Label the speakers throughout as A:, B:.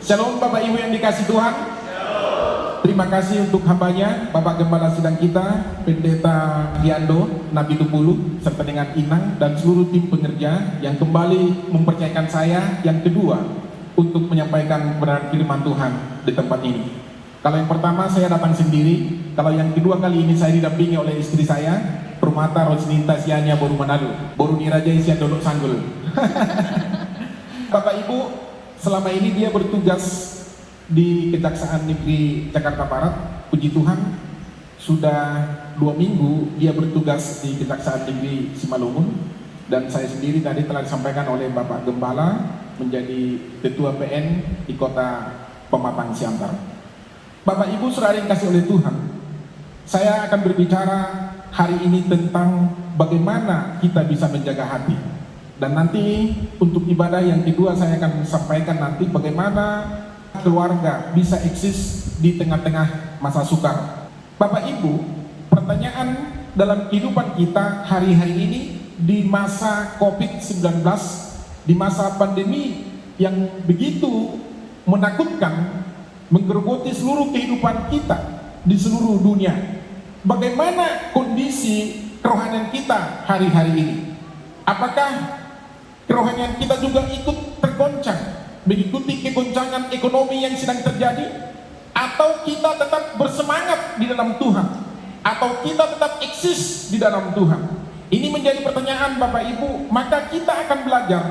A: Shalom Bapak Ibu yang dikasih Tuhan. Terima kasih untuk hambanya, Bapak Gembala Sidang kita, Pendeta Giando, Nabi Tupulu, serta dengan Inang dan seluruh tim pengerja yang kembali mempercayakan saya yang kedua untuk menyampaikan kebenaran firman Tuhan di tempat ini. Kalau yang pertama saya datang sendiri, kalau yang kedua kali ini saya didampingi oleh istri saya, Permata Rosninta Sianya Boru Manado, Boru Niraja Isian Dodok Sanggul. Bapak Ibu, selama ini dia bertugas di Kejaksaan Negeri Jakarta Barat. Puji Tuhan, sudah 2 minggu dia bertugas di Kejaksaan Negeri Simalungun, dan saya sendiri tadi telah disampaikan oleh Bapak Gembala menjadi Ketua PN di Kota Pematang Siantar. Bapak Ibu saudara yang kasih oleh Tuhan, saya akan berbicara hari ini tentang bagaimana kita bisa menjaga hati. Dan nanti untuk ibadah yang kedua saya akan sampaikan nanti bagaimana keluarga bisa eksis di tengah-tengah masa sukar. Bapak Ibu, pertanyaan dalam kehidupan kita hari-hari ini di masa COVID-19, di masa pandemi yang begitu menakutkan, menggerogoti seluruh kehidupan kita di seluruh dunia. Bagaimana kondisi kerohanian kita hari-hari ini? Apakah kerohanian kita juga ikut tergoncang mengikuti kegoncangan ekonomi yang sedang terjadi, atau kita tetap bersemangat di dalam Tuhan, atau kita tetap eksis di dalam Tuhan? Ini menjadi pertanyaan Bapak Ibu. Maka kita akan belajar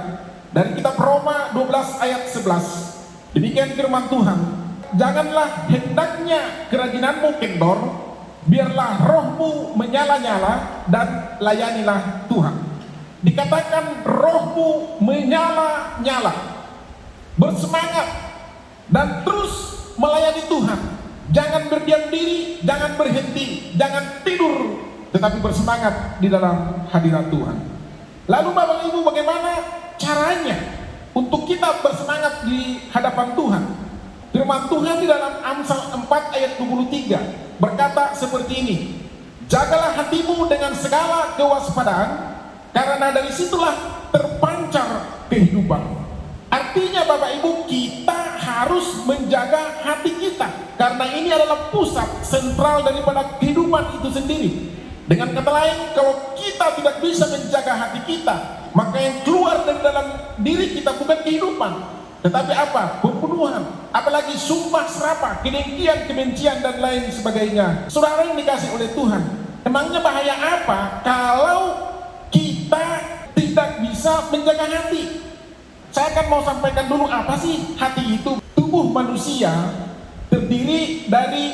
A: dari kitab Roma 12 ayat 11. Demikian firman Tuhan, janganlah hendaknya kerajinanmu kendor, biarlah rohmu menyala-nyala dan layanilah Tuhan. Dikatakan rohmu menyala-nyala, bersemangat dan terus melayani Tuhan. Jangan berdiam diri, jangan berhenti, jangan tidur, tetapi bersemangat di dalam hadirat Tuhan. Lalu Bapak Ibu, bagaimana caranya untuk kita bersemangat di hadapan Tuhan? Firman Tuhan di dalam Amsal 4 ayat 23 berkata seperti ini, jagalah hatimu dengan segala kewaspadaan, karena dari situlah terpancar kehidupan. Artinya Bapak Ibu, kita harus menjaga hati kita, karena ini adalah pusat sentral daripada kehidupan itu sendiri. Dengan kata lain, kalau kita tidak bisa menjaga hati kita, maka yang keluar dari dalam diri kita bukan kehidupan, tetapi apa? Pembunuhan, apalagi sumpah serapah, kedengkian, kebencian dan lain sebagainya. Saudara yang dikasih oleh Tuhan, emangnya bahaya apa kalau kita tidak bisa menjaga hati? Saya akan mau sampaikan dulu apa sih hati itu. Tubuh manusia terdiri dari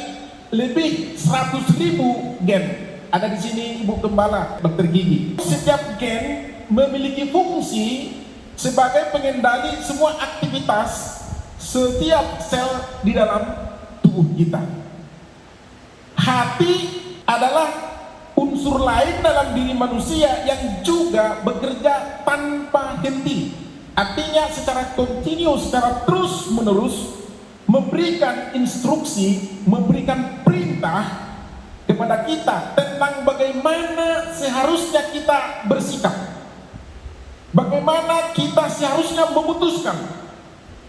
A: lebih 100.000 gen. Ada di sini Ibu Gembala, Dokter Gigi. Setiap gen memiliki fungsi sebagai pengendali semua aktivitas setiap sel di dalam tubuh kita. Hati adalah unsur lain dalam diri manusia yang juga bekerja tanpa henti. Artinya secara kontinu, secara terus menerus memberikan instruksi, memberikan perintah kepada kita tentang bagaimana seharusnya kita bersikap, bagaimana kita seharusnya memutuskan,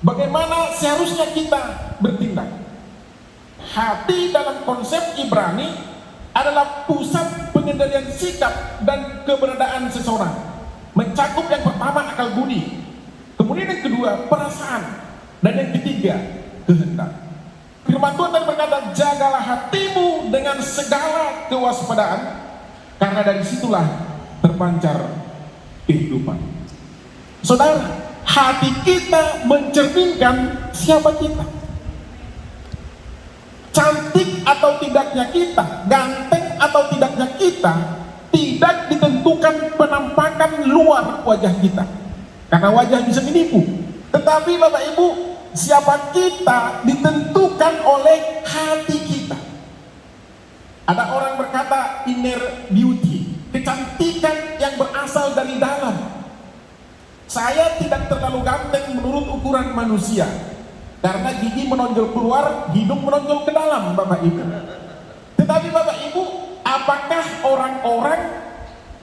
A: bagaimana seharusnya kita bertindak. Hati dalam konsep Ibrani adalah pusat pengendalian sikap dan keberadaan seseorang. Mencakup yang pertama akal budi, kemudian yang kedua perasaan, dan yang ketiga kehendak. Firman Tuhan tadi berkata, jagalah hatimu dengan segala kewaspadaan, karena dari situlah terpancar kehidupan. Saudara, hati kita mencerminkan siapa kita. Cantik atau tidaknya kita, ganteng atau tidaknya kita, tidak ditentukan penampakan luar wajah kita, karena wajah bisa menipu. Tetapi Bapak Ibu, siapa kita ditentukan oleh hati kita. Ada orang berkata inner beauty, kecantikan yang berasal dari dalam. Saya tidak terlalu ganteng menurut ukuran manusia, karena gigi menonjol keluar, hidung menonjol ke dalam, Bapak Ibu. Tetapi Bapak Ibu, apakah orang-orang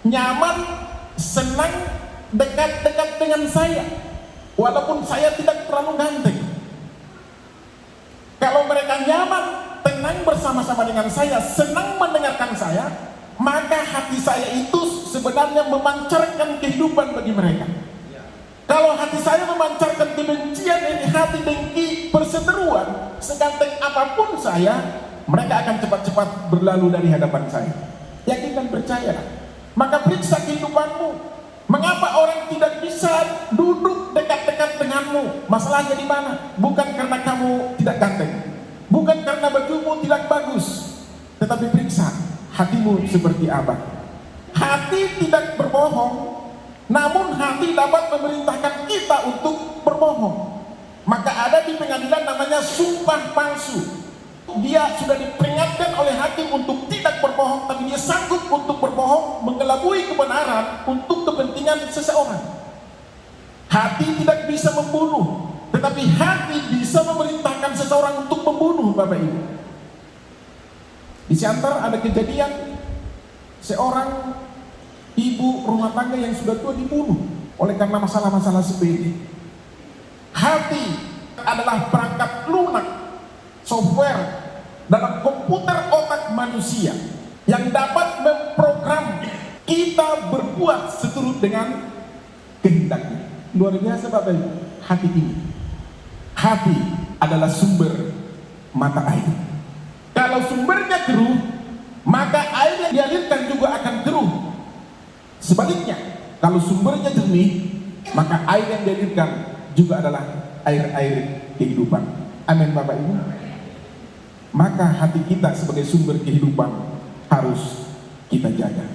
A: nyaman, senang, dekat-dekat dengan saya walaupun saya tidak terlalu ganteng? mereka nyaman, tenang bersama-sama dengan saya, senang mendengarkan saya, maka hati saya itu sebenarnya memancarkan kehidupan bagi mereka. Kalau hati saya memancarkan kebencian, ini hati dengki, perseteruan, seganteng apapun saya, mereka akan cepat-cepat berlalu dari hadapan saya. Yakin dan percaya. Maka periksa kehidupanmu. Mengapa orang tidak bisa duduk dekat-dekat denganmu? Masalahnya di mana? Bukan karena kamu tidak ganteng, bukan karena bajumu tidak bagus, tetapi periksa hatimu seperti apa. Hati tidak berbohong, namun hati dapat memerintahkan kita untuk berbohong. Maka ada di pengadilan namanya sumpah palsu. Dia sudah diperingatkan oleh hakim untuk tidak berbohong, tapi dia sanggup untuk berbohong, mengelabui kebenaran untuk kepentingan seseorang. Hati tidak bisa membunuh, tetapi hati bisa memerintahkan seseorang untuk membunuh, Bapak Ibu. Di Siantar ada kejadian seorang ibu rumah tangga yang sudah tua dibunuh oleh karena masalah-masalah sepele. Hati adalah perangkat lunak, software dalam komputer otak manusia yang dapat memprogram kita berbuat seturut dengan kehendaknya. Luar biasa Bapak Ibu. Hati ini, hati adalah sumber mata air. Kalau sumbernya keruh, maka air yang dialirkan juga akan keruh. Sebaliknya, kalau sumbernya jernih, maka air yang dialirkan juga adalah air-air kehidupan. Amin Bapak Ibu. Maka hati kita sebagai sumber kehidupan harus kita jaga.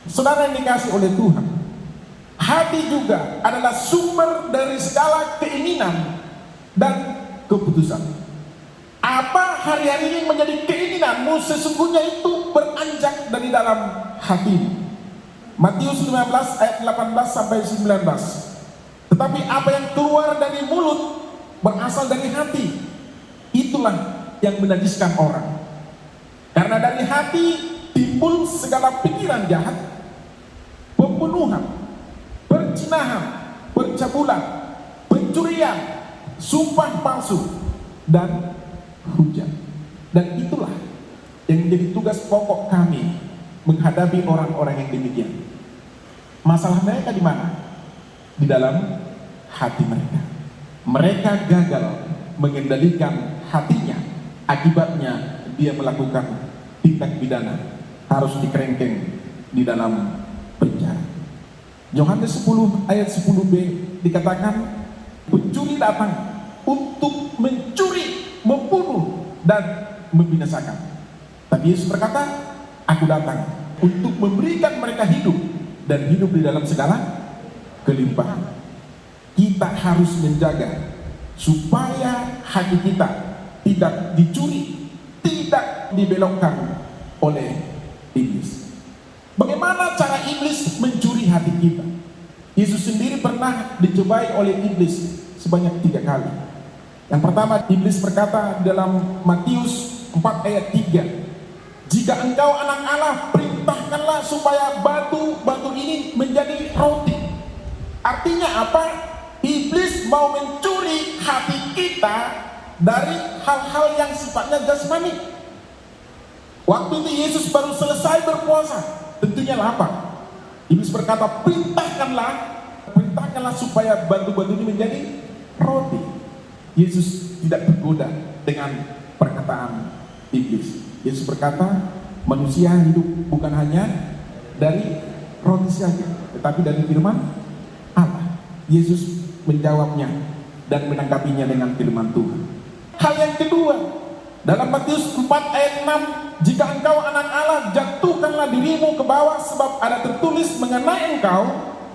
A: Saudara yang dikasih oleh Tuhan, hati juga adalah sumber dari segala keinginan dan keputusan. Apa hari-hari ini menjadi keinginanmu, sesungguhnya itu beranjak dari dalam hati. Matius 15 ayat 18 sampai 19. Tetapi apa yang keluar dari mulut berasal dari hati, itulah yang menajiskan orang. Karena dari hati timbul segala pikiran jahat, pembunuhan, perzinahan, percabulan, pencurian, sumpah palsu, dan hujat. Dan itulah yang menjadi tugas pokok kami menghadapi orang-orang yang demikian. Masalah mereka di mana? Di dalam hati mereka. Mereka gagal mengendalikan hatinya. Akibatnya dia melakukan tindak pidana, harus dikerengkeng di dalam penjara. Yohanes 10 ayat 10b dikatakan, pencuri datang untuk mencuri, membunuh, dan membinasakan. Tapi Yesus berkata, aku datang untuk memberikan mereka hidup, dan hidup di dalam segala kelimpahan. Kita harus menjaga supaya hati kita tidak dicuri, tidak dibelokkan oleh iblis. Bagaimana cara iblis mencuri hati kita? Yesus sendiri pernah dicobai oleh iblis sebanyak 3 kali. Yang pertama, iblis berkata dalam Matius 4 ayat 3, jika engkau anak Allah, perintahkanlah supaya batu-batu ini menjadi roti. Artinya apa? Iblis mau mencuri hati kita dari hal-hal yang sifatnya jasmani. Waktu itu Yesus baru selesai berpuasa, tentunya lapar. Iblis berkata, perintahkanlah supaya batu-batu ini menjadi roti. Yesus tidak tergoda dengan perkataan iblis. Yesus berkata, manusia hidup bukan hanya dari roti saja, tetapi dari firman Allah. Yesus menjawabnya dan menanggapinya dengan firman Tuhan. Hal yang kedua, dalam Matius 4 ayat 6, jika engkau anak Allah, jatuhkanlah dirimu ke bawah, sebab ada tertulis mengenai engkau,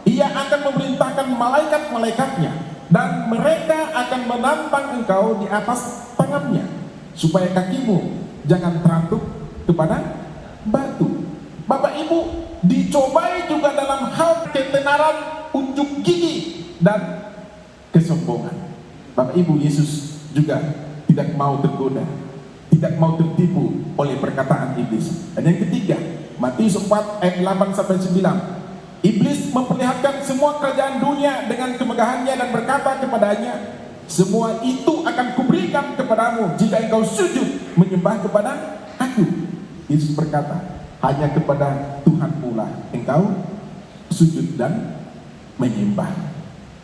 A: ia akan memerintahkan malaikat-malaikatnya, dan mereka akan menantang engkau di atas tangannya, supaya kakimu jangan terantuk kepada batu. Bapak Ibu, dicobai juga dalam hal ketenaran, unjuk gigi, dan kesombongan. Bapak Ibu, Yesus juga tidak mau tergoda, tidak mau tertipu oleh perkataan iblis. Dan yang ketiga, Matius 4 ayat 8 sampai 9, iblis memperlihatkan semua kerajaan dunia dengan kemegahannya dan berkata kepadanya, semua itu akan kuberikan kepadamu jika engkau sujud menyembah kepada aku. Yesus berkata, hanya kepada Tuhanmu lah engkau sujud dan menyembah.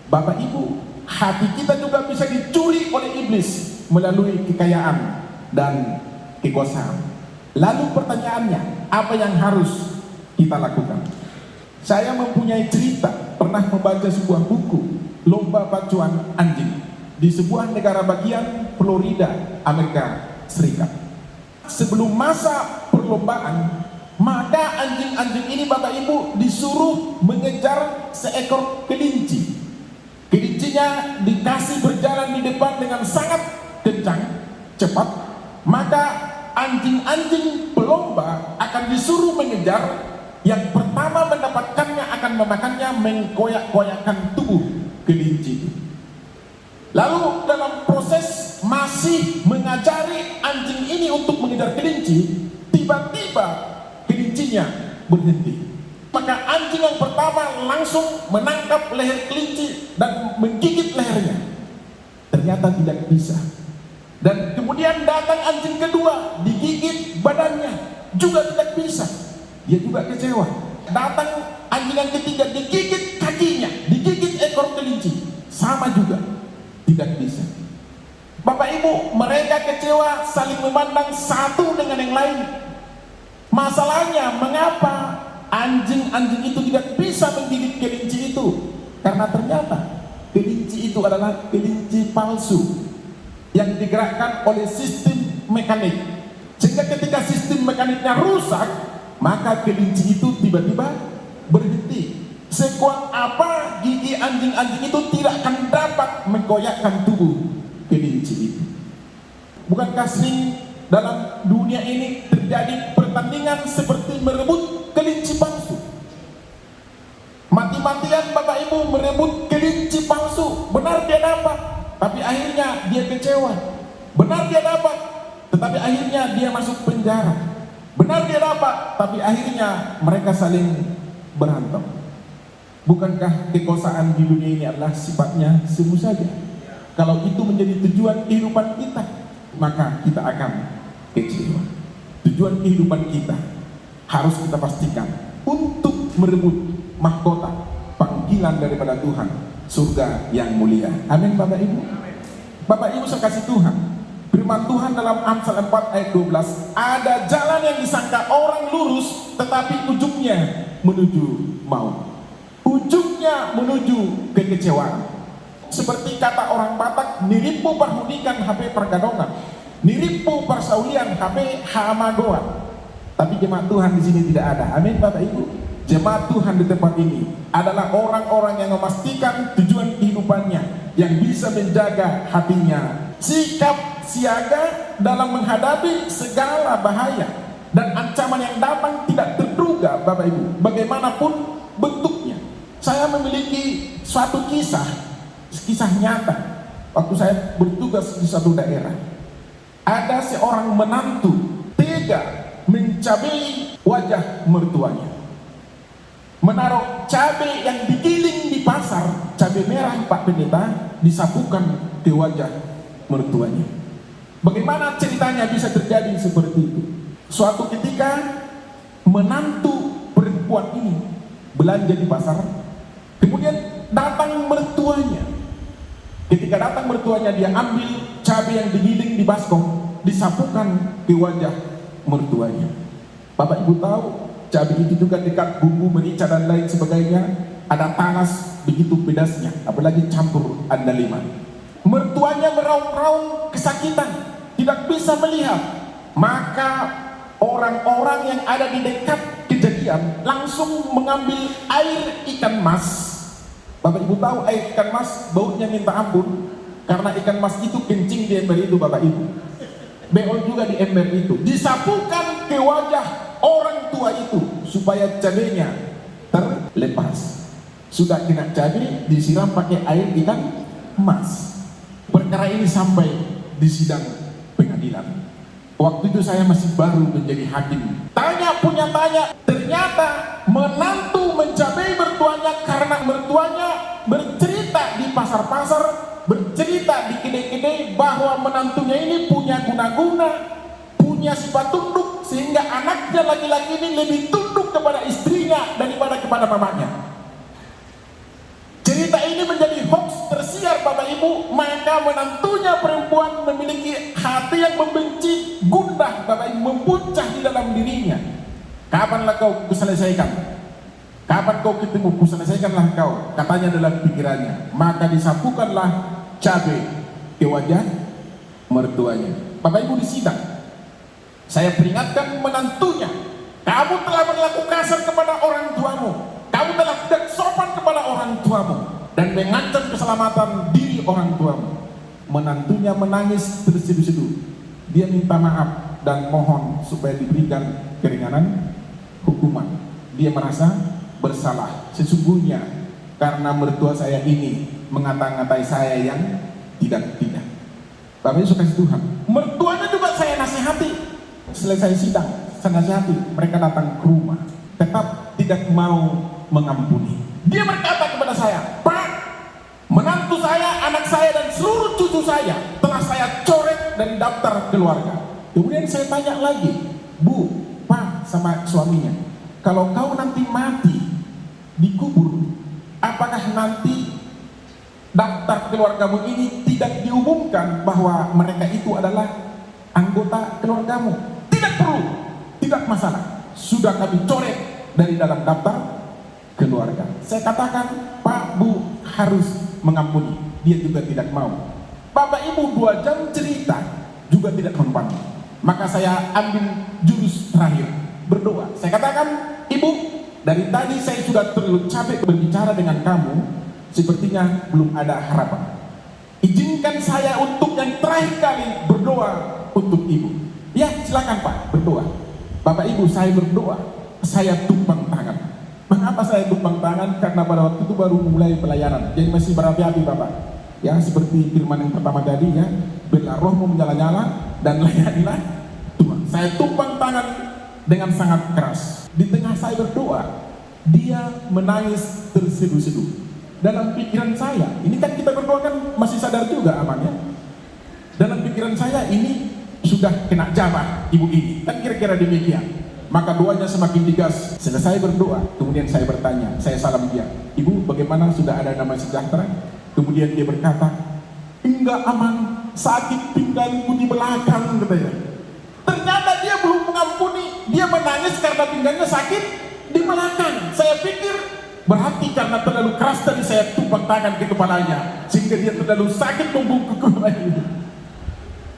A: Bapak Ibu, hati kita juga bisa dicuri oleh iblis melalui kekayaan dan kekuasaan. Lalu pertanyaannya, apa yang harus kita lakukan? Saya mempunyai cerita, pernah membaca sebuah buku, Lomba Pacuan Anjing, di sebuah negara bagian Florida, Amerika Serikat. Sebelum masa perlombaan, maka anjing-anjing ini Bapak Ibu disuruh mengejar seekor kelinci. Kelincinya dikasih berjalan di depan dengan sangat kencang, cepat. Maka anjing-anjing pelomba akan disuruh mengejar. Yang pertama mendapatkannya akan memakannya, mengkoyak-koyakkan tubuh kelinci itu. Lalu dalam proses masih mengajari anjing ini untuk mengejar kelinci, tiba-tiba kelincinya berhenti. Maka anjing yang pertama langsung menangkap leher kelinci dan menggigit lehernya. Ternyata tidak bisa. Dan kemudian datang anjing kedua, digigit badannya, juga tidak bisa. Dia juga kecewa. Datang anjing yang ketiga, digigit kakinya, digigit ekor kelinci, sama juga, tidak bisa. Bapak Ibu, mereka kecewa, saling memandang satu dengan yang lain. Masalahnya, mengapa anjing-anjing itu tidak bisa menggigit kelinci itu? Karena ternyata kelinci itu adalah kelinci palsu yang digerakkan oleh sistem mekanik. Sehingga ketika sistem mekaniknya rusak, maka kelinci itu tiba-tiba berhenti. Sekuat apa gigi anjing-anjing itu tidak akan dapat menggoyahkan tubuh kelinci itu. Bukankah sering dalam dunia ini terjadi pertandingan seperti merebut kelinci palsu? Mati-matian Bapak Ibu merebut kelinci palsu. Benar dia dapat, tapi akhirnya dia kecewa. Benar dia dapat, tetapi akhirnya dia masuk penjara. Benar dia dapat, tapi akhirnya mereka saling berantem. Bukankah kekuasaan di dunia ini adalah sifatnya semu saja? Kalau itu menjadi tujuan kehidupan kita, maka kita akan kecewa. Tujuan kehidupan kita harus kita pastikan untuk merebut mahkota panggilan daripada Tuhan, surga yang mulia. Amin Bapak Ibu. Bapak Ibu sekasih Tuhan, firman Tuhan dalam Amsal 4 ayat 12, ada jalan yang disangka orang lurus, tetapi ujungnya menuju maut. Ujungnya menuju kekecewaan. Seperti kata orang Batak, niripu parhunikan HP pergadongan, niripu persaulian HP hamagoan. Tapi jemaat Tuhan di sini tidak ada. Amin Bapak Ibu. Jemaat Tuhan di tempat ini adalah orang-orang yang memastikan tujuan kehidupannya, yang bisa menjaga hatinya, sikap siaga dalam menghadapi segala bahaya dan ancaman yang datang tidak terduga. Bapak Ibu, bagaimanapun bentuknya. Saya memiliki suatu kisah nyata waktu saya bertugas di suatu daerah. Ada seorang menantu tega mencabai wajah mertuanya, menaruh cabai yang digiling di pasar, cabai merah Pak Pendeta, disapukan ke wajah mertuanya. Bagaimana ceritanya bisa terjadi seperti itu? Suatu ketika menantu perempuan ini belanja di pasar, kemudian datang mertuanya. Ketika datang mertuanya, dia ambil cabai yang digiling di baskom, disapukan ke wajah mertuanya. Bapak Ibu tahu, cabai itu juga dekat bumbu merica dan lain sebagainya, ada tanas begitu pedasnya, apalagi campur andaliman. Mertuanya meraung-raung kesakitan, tidak bisa melihat. Maka orang-orang yang ada di dekat kejadian langsung mengambil air ikan mas. Bapak Ibu tahu air ikan mas baunya minta ampun, karena ikan mas itu kencing di ember itu Bapak Ibu. Beol juga di ember itu, disapukan ke wajah orang tua itu supaya cabenya terlepas. Sudah kena cabai, disiram pakai air ikan mas. Perkara ini sampai di sidang pengadilan. Waktu itu saya masih baru menjadi hakim. Tanya punya tanya, ternyata menantu mencabai mertuanya karena mertuanya bercerita di pasar-pasar, bercerita bercerita di kedai-kedai bahwa menantunya ini punya guna-guna, punya sifat tunduk, sehingga anaknya laki-laki ini lebih tunduk kepada istrinya daripada kepada mamanya. Cerita ini menjadi hoax tersiar Bapak Ibu, maka menantunya perempuan memiliki hati yang membenci, gundah Bapak Ibu, mempuncah di dalam dirinya. Kapanlah kau kuselesaikan? Kapan kau ketemu, kuselesaikanlah kau, katanya dalam pikirannya. Maka disapukanlah cabai ke wajah mertuanya. Bapak Ibu di sidang, saya peringatkan menantunya, kamu telah berlaku kasar kepada orang tuamu, kamu telah tidak sopan kepada orang tuamu, dan mengancam keselamatan diri orang tuamu. Menantunya menangis terseduh-seduh. Dia minta maaf dan mohon supaya diberikan keringanan hukuman. Dia merasa bersalah sesungguhnya karena mertua saya ini mengata-ngatai saya yang tidak. Bapak Ibu kasih Tuhan, mertuanya juga saya nasihati. Selesai sidang, saya nasihati. Mereka datang ke rumah, tetap tidak mau mengampuni. Dia berkata kepada saya, Pak, menantu saya, anak saya, dan seluruh cucu saya telah saya coret dari daftar keluarga. Kemudian saya tanya lagi, Bu, Pak, sama suaminya, kalau kau nanti mati dikubur, apakah nanti daftar keluargamu ini tidak diumumkan bahwa mereka itu adalah anggota keluargamu? Tidak perlu, tidak masalah, sudah kami coret dari dalam daftar keluarga. Saya katakan, Pak, Bu harus mengampuni. Dia juga tidak mau. Bapak Ibu 2 jam cerita juga tidak mempan. Maka saya ambil jurus terakhir, berdoa. Saya katakan, Ibu, dari tadi saya sudah terlalu capek berbicara dengan kamu, sepertinya belum ada harapan. Izinkan saya untuk yang terakhir kali berdoa untuk Ibu. Ya, silakan Pak, berdoa. Bapak Ibu, saya berdoa, saya tumpang tangan. Mengapa saya tumpang tangan? Karena pada waktu itu baru mulai pelayanan, jadi masih berapi-api Bapak. Ya, seperti firman yang pertama tadi ya, bila rohmu menyala-nyala dan layanilah Tuhan. Saya tumpang tangan dengan sangat keras. Di tengah saya berdoa, dia menangis terseduh-seduh. Dalam pikiran saya, ini kan kita berdoa kan masih sadar juga amannya. Dalam pikiran saya, ini sudah kena jabah ibu ini, kan kira-kira demikian. Maka doanya semakin digas. Selesai berdoa, kemudian saya bertanya, saya salam dia, Ibu bagaimana, sudah ada nama sejahtera? Kemudian dia berkata, enggak aman, sakit pinggangku di belakang, katanya. Ternyata dia belum mengampuni, dia menangis karena pinggangnya sakit di belakang. Saya pikir berarti karena terlalu keras tadi saya tumpang tangan ke kepalanya, sehingga dia terlalu sakit membungkuk kembali.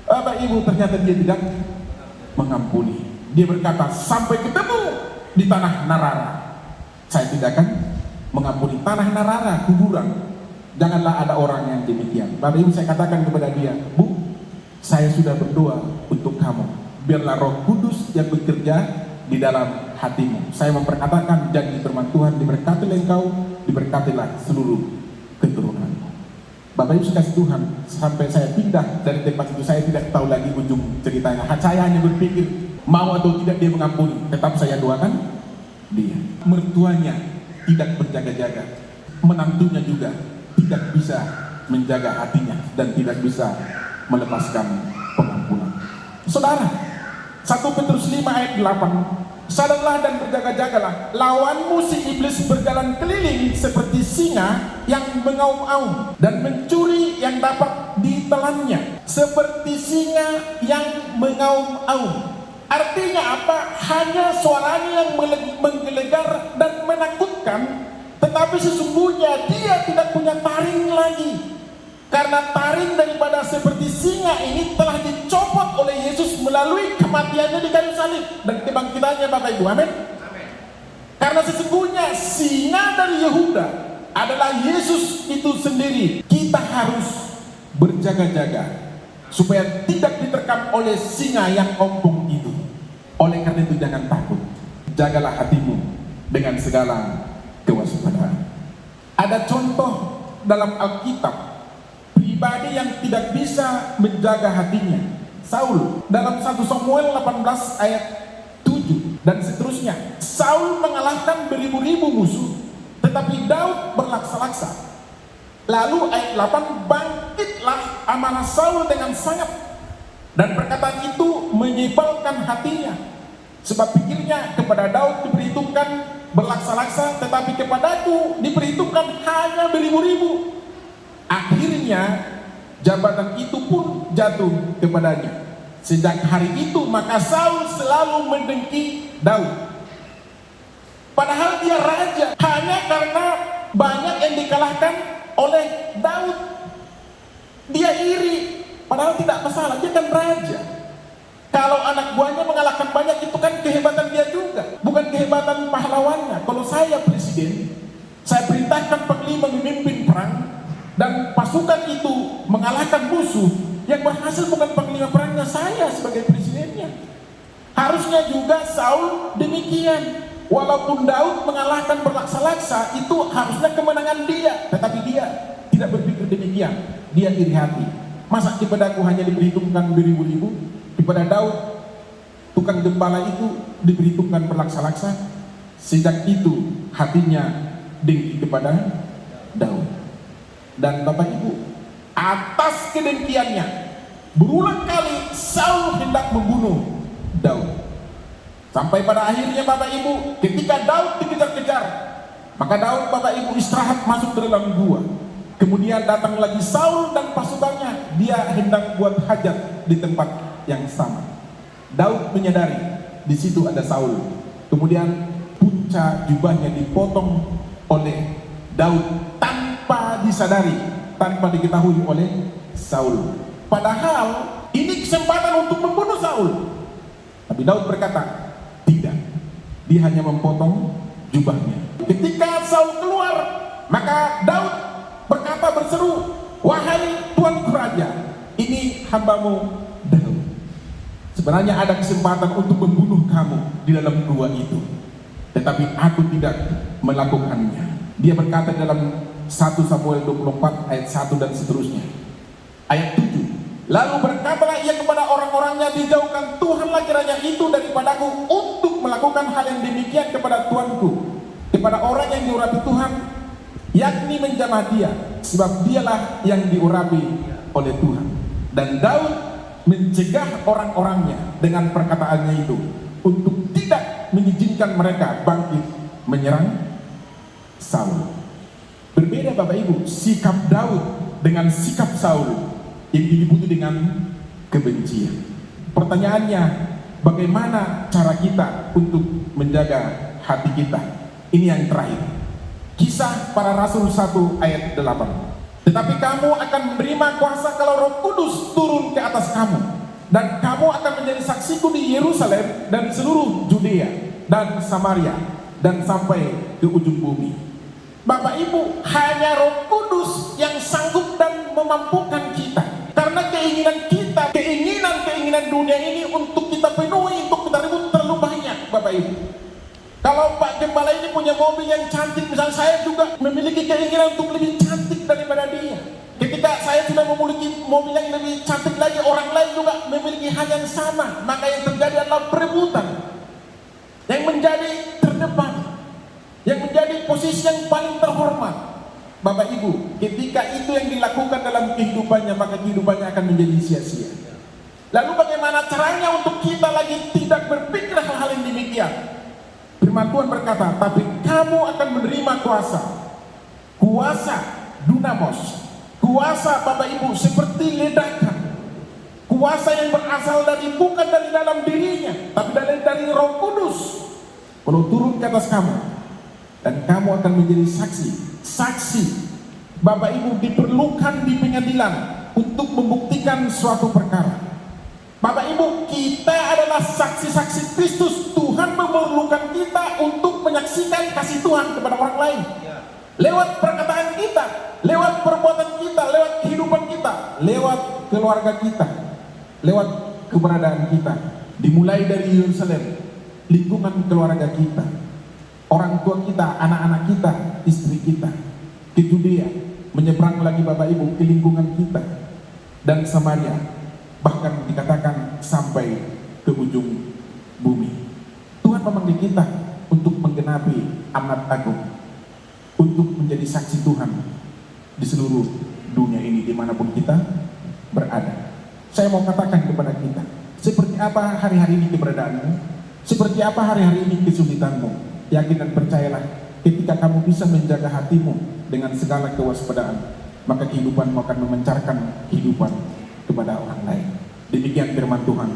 A: Bapak Ibu, ternyata dia tidak mengampuni. Dia berkata, sampai ketemu di tanah Narara, saya tidak akan mengampuni. Tanah Narara, kuburan. Janganlah ada orang yang demikian. Bapak Ibu, saya katakan kepada dia, Bu, saya sudah berdoa untuk kamu. Biarlah Roh Kudus yang bekerja di dalam hatimu. Saya memperkatakan janji firman Tuhan, diberkatilah engkau, diberkatilah seluruh keturunanmu. Bapak Ibu kasih Tuhan, sampai saya pindah dari tempat itu, saya tidak tahu lagi ujung ceritanya. Saya hanya berpikir, mau atau tidak dia mengampuni, tetap saya doakan dia. Mertuanya tidak berjaga-jaga, menantunya juga tidak bisa menjaga hatinya dan tidak bisa melepaskan pengampunan. Saudara, 1 Petrus 5 ayat 8, sadarlah dan berjaga-jagalah, lawanmu si iblis berjalan keliling seperti singa yang mengaum-aum dan mencuri yang dapat ditelannya. Seperti singa yang mengaum-aum. Artinya apa? Hanya suaranya yang menggelegar dan menakutkan, tetapi sesungguhnya dia tidak punya taring lagi. Karena taring daripada seperti singa ini telah dicopot oleh Yesus melalui kematiannya di kayu salib dan kebangkitannya, Bapak Ibu. Amin. Karena sesungguhnya singa dari Yehuda adalah Yesus itu sendiri. Kita harus berjaga-jaga supaya tidak diterkam oleh singa yang ompong itu. Oleh karena itu jangan takut, jagalah hatimu dengan segala kewaspadaan. Ada contoh dalam Alkitab pribadi yang tidak bisa menjaga hatinya. Saul dalam 1 Samuel 18 ayat 7 dan seterusnya. Saul mengalahkan beribu-ribu musuh, tetapi Daud berlaksa-laksa. Lalu ayat 8, bangkitlah amarah Saul dengan sangat, dan perkataan itu menyebalkan hatinya, sebab pikirnya kepada Daud diperhitungkan berlaksa-laksa, tetapi kepadaku diperhitungkan hanya beribu-ribu. Akhirnya jabatan itu pun jatuh kepadanya. Sejak hari itu maka Saul selalu mendengki Daud. Padahal dia raja, hanya karena banyak yang dikalahkan oleh Daud. Dia iri, padahal tidak masalah, dia kan raja. Kalau anak buahnya mengalahkan banyak, itu kan kehebatan dia juga, bukan kehebatan pahlawannya. Kalau saya presiden, saya perintahkan panglima memimpin perang, dan pasukan itu mengalahkan musuh, yang berhasil bukan panglima perangnya, saya sebagai presidennya. Harusnya juga Saul demikian. Walaupun Daud mengalahkan berlaksa-laksa, itu harusnya kemenangan dia, tetapi dia tidak berpikir demikian. Dia iri hati. Masa kepadaku hanya diperhitungkan beribu-ribu, kepada Daud tukang gembala itu diperhitungkan berlaksa-laksa. Sejak itu hatinya dengki kepada Daud. Dan Bapak Ibu, atas kedengkiannya berulang kali Saul hendak membunuh Daud. Sampai pada akhirnya Bapak Ibu, ketika Daud dikejar-kejar, maka Daud Bapak Ibu istirahat masuk ke dalam gua. Kemudian datang lagi Saul dan pasukannya, dia hendak buat hajat di tempat yang sama. Daud menyadari di situ ada Saul. Kemudian punca jubahnya dipotong oleh Daud tanpa disadari, tanpa diketahui oleh Saul. Padahal ini kesempatan untuk membunuh Saul. Tapi Daud berkata, tidak. Dia hanya memotong jubahnya. Ketika Saul keluar, maka Daud berkata berseru, wahai tuanku raja, ini hambamu Daud. Sebenarnya ada kesempatan untuk membunuh kamu di dalam gua itu, tetapi aku tidak melakukannya. Dia berkata dalam 1 Samuel 24 ayat 1 dan seterusnya. Ayat 7. Lalu berkatalah ia kepada orang-orangnya, dijauhkan Tuhanlah kiranya itu daripadaku untuk melakukan hal yang demikian kepada tuanku, kepada orang yang diurapi Tuhan, yakni menjamah dia, sebab dialah yang diurapi oleh Tuhan. Dan Daud mencegah orang-orangnya dengan perkataannya itu untuk tidak mengizinkan mereka bangkit menyerang Saul. Berbeda Bapak Ibu sikap Daud dengan sikap Saul yang diliputi dengan kebencian. Pertanyaannya, bagaimana cara kita untuk menjaga hati kita? Ini yang terakhir. Kisah Para Rasul 1 ayat 8. Tetapi kamu akan menerima kuasa kalau Roh Kudus turun ke atas kamu, dan kamu akan menjadi saksiku di Yerusalem dan seluruh Judea dan Samaria dan sampai ke ujung bumi. Bapak Ibu, hanya Roh Kudus yang sanggup dan memampukan kita. Karena keinginan kita, keinginan dunia ini untuk kita penuhi, untuk kita ribut terlalu banyak Bapak Ibu. Kalau Pak Gembala ini punya mobil yang cantik, misalnya saya juga memiliki keinginan untuk lebih cantik daripada dia. Ketika saya sudah memiliki mobil yang lebih cantik lagi, orang lain juga memiliki hal yang sama. Maka yang terjadi adalah perebutan. Yang menjadi terdepan, yang menjadi posisi yang paling terhormat. Bapak Ibu, ketika itu yang dilakukan dalam kehidupannya, maka kehidupannya akan menjadi sia-sia. Lalu bagaimana caranya untuk kita lagi tidak berpikir hal-hal yang demikian? Firman Tuhan berkata, tapi kamu akan menerima kuasa dunamos, kuasa Bapak Ibu seperti ledakan, kuasa yang berasal dari bukan dari dalam dirinya, tapi dari Roh Kudus. Kalau turun ke atas kamu, dan kamu akan menjadi saksi. Bapak Ibu, diperlukan di pengadilan untuk membuktikan suatu perkara. Bapak Ibu, kita adalah saksi-saksi Kristus. Tuhan memerlukan kita untuk menyaksikan kasih Tuhan kepada orang lain. Lewat perkataan kita, lewat perbuatan kita, lewat kehidupan kita, lewat keluarga kita, lewat keberadaan kita. Dimulai dari Yerusalem, lingkungan keluarga kita, orang tua kita, anak-anak kita, istri kita, ke Judea, menyeberang lagi Bapak Ibu ke lingkungan kita, dan Samaria, bahkan dikatakan sampai ke ujung bumi. Tuhan memanggil kita untuk menggenapi amanat agung, untuk menjadi saksi Tuhan di seluruh dunia ini, dimanapun kita saya mau katakan kepada kita, seperti apa hari-hari ini keberadaanmu, seperti apa hari-hari ini kesulitanmu, yakin dan percayalah, ketika kamu bisa menjaga hatimu dengan segala kewaspadaan, maka kehidupanmu akan memancarkan kehidupan kepada orang lain. Demikian firman Tuhan.